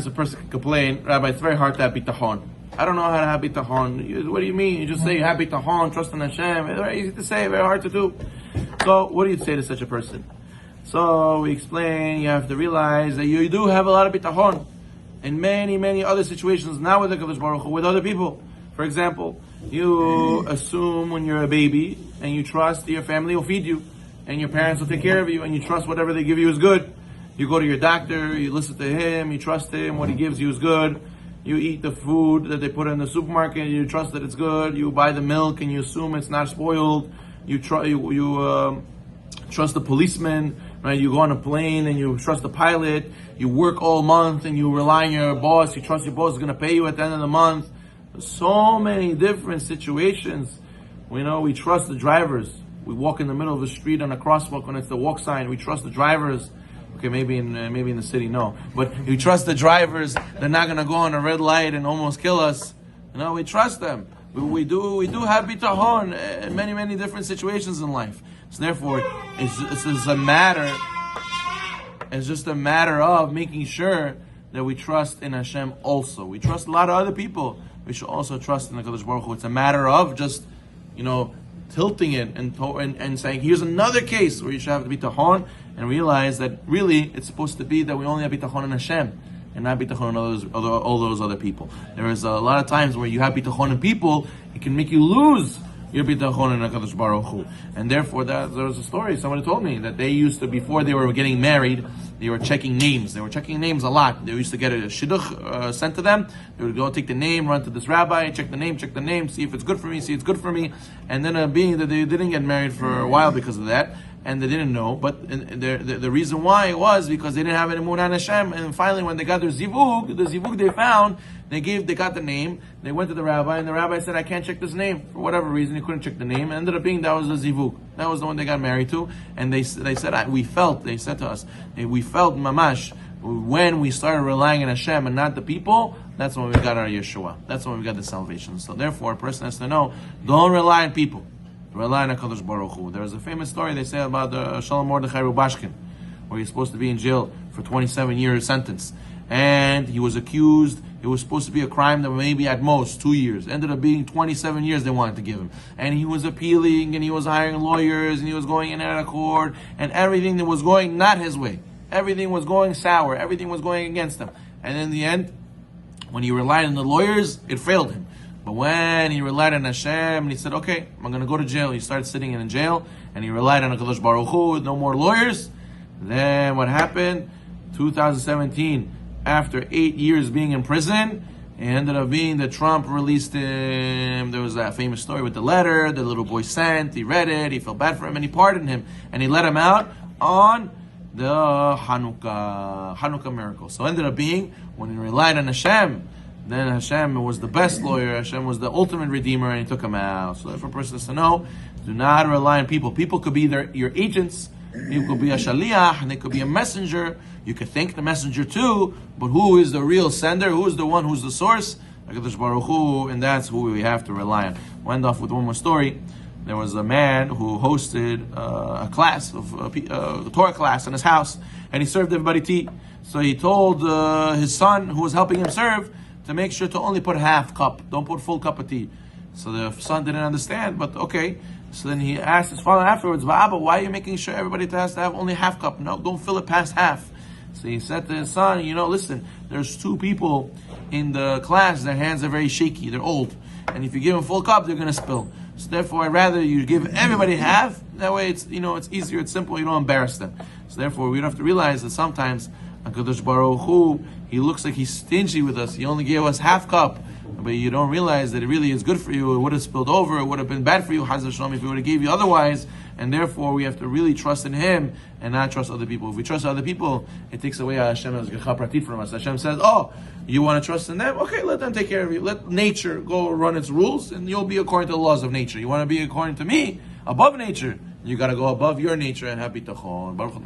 times a person can complain, Rabbi, it's very hard to have bitachon. I don't know how to have bitachon. What do you mean? You just say you have bitachon, trust in Hashem. It's very easy to say, very hard to do. So what do you say to such a person? So we explain, you have to realize that you do have a lot of bitachon in many, many other situations, not with the Kadosh Baruch Hu, with other people. For example, you assume when you're a baby and you trust your family will feed you and your parents will take care of you and you trust whatever they give you is good. You go to your doctor, you listen to him, you trust him, what he gives you is good. You eat the food that they put in the supermarket, you trust that it's good. You buy the milk and you assume it's not spoiled. You trust the policeman, right? You go on a plane and you trust the pilot. You work all month and you rely on your boss. You trust your boss is going to pay you at the end of the month. So many different situations. We trust the drivers. We walk in the middle of the street on a crosswalk when it's the walk sign. We trust the drivers. Okay, maybe in the city, no. But we trust the drivers. They're not going to go on a red light and almost kill us. We trust them. We do have bitachon in many, many different situations in life. So therefore, it's just a matter of making sure that we trust in Hashem also. We trust a lot of other people. We should also trust in the Kadosh Baruch Hu. It's a matter of just, tilting it and saying, here's another case where you should have the bitachon and realize that really it's supposed to be that we only have bitachon in Hashem and not bitachon in all those other people. There is a lot of times where you have bitachon in people, it can make you lose your bitachon in HaKadosh Baruch Hu. And therefore, there was a story, somebody told me, that they used to, before they were getting married, they were checking names. They were checking names a lot. They used to get a shidduch sent to them. They would go take the name, run to this rabbi, check the name, see if it's good for me, And then being that they didn't get married for a while because of that, and they didn't know, but the reason why it was because they didn't have any emunah on Hashem, and finally when they got their zivug, the zivug they found, they got the name, they went to the rabbi, and the rabbi said, I can't check this name. For whatever reason, he couldn't check the name, and ended up being that was the zivug. That was the one they got married to, and they said, they said to us, we felt mamash, when we started relying on Hashem and not the people, that's when we got our Yeshua. That's when we got the salvation. So therefore, a person has to know, don't rely on people. Rely on HaKadosh Baruch Hu. There's a famous story they say about Shalom Mordechai Rubashkin, where he's supposed to be in jail for 27 years sentence. And he was accused, it was supposed to be a crime that maybe at most 2 years. Ended up being 27 years they wanted to give him. And he was appealing, and he was hiring lawyers, and he was going in and out of court, and everything that was going not his way. Everything was going sour, everything was going against him. And in the end, when he relied on the lawyers, it failed him. But when he relied on Hashem and he said, okay, I'm going to go to jail. He started sitting in jail and he relied on HaKadosh Baruch Hu, no more lawyers. Then what happened? 2017, after 8 years being in prison, it ended up being that Trump released him. There was that famous story with the letter the little boy sent. He read it, he felt bad for him, and he pardoned him. And he let him out on the Hanukkah miracle. So it ended up being, when he relied on Hashem, then Hashem was the best lawyer, Hashem was the ultimate redeemer, and he took him out. So if a person has to know, do not rely on people. People could be your agents, people could be a shaliach, and they could be a messenger. You could thank the messenger too, but who is the real sender? Who is the one who's the source? HaKadosh Baruch Hu, and that's who we have to rely on. We'll end off with one more story. There was a man who hosted a class, a Torah class in his house, and he served everybody tea. So he told his son, who was helping him serve, to make sure to only put half cup, don't put full cup of tea. So the son didn't understand, but okay. So then he asked his father afterwards, Abba, why are you making sure everybody has to have only half cup? No, don't fill it past half. So he said to his son, listen, there's 2 people in the class, their hands are very shaky, they're old. And if you give them full cup, they're going to spill. So therefore, I'd rather you give everybody half. That way it's, it's easier, it's simple, you don't embarrass them. So therefore, we have to realize that sometimes HaKadosh Baruch Hu, he looks like he's stingy with us. He only gave us half cup, but you don't realize that it really is good for you. It would have spilled over. It would have been bad for you, Chaz v'Shalom, if he would have gave you otherwise. And therefore, we have to really trust in him and not trust other people. If we trust other people, it takes away Hashem's gecha pratit from us. Hashem says, oh, you want to trust in them? Okay, let them take care of you. Let nature go run its rules, and you'll be according to the laws of nature. You want to be according to me, above nature, you got to go above your nature and have bitachon. Baruch Hu.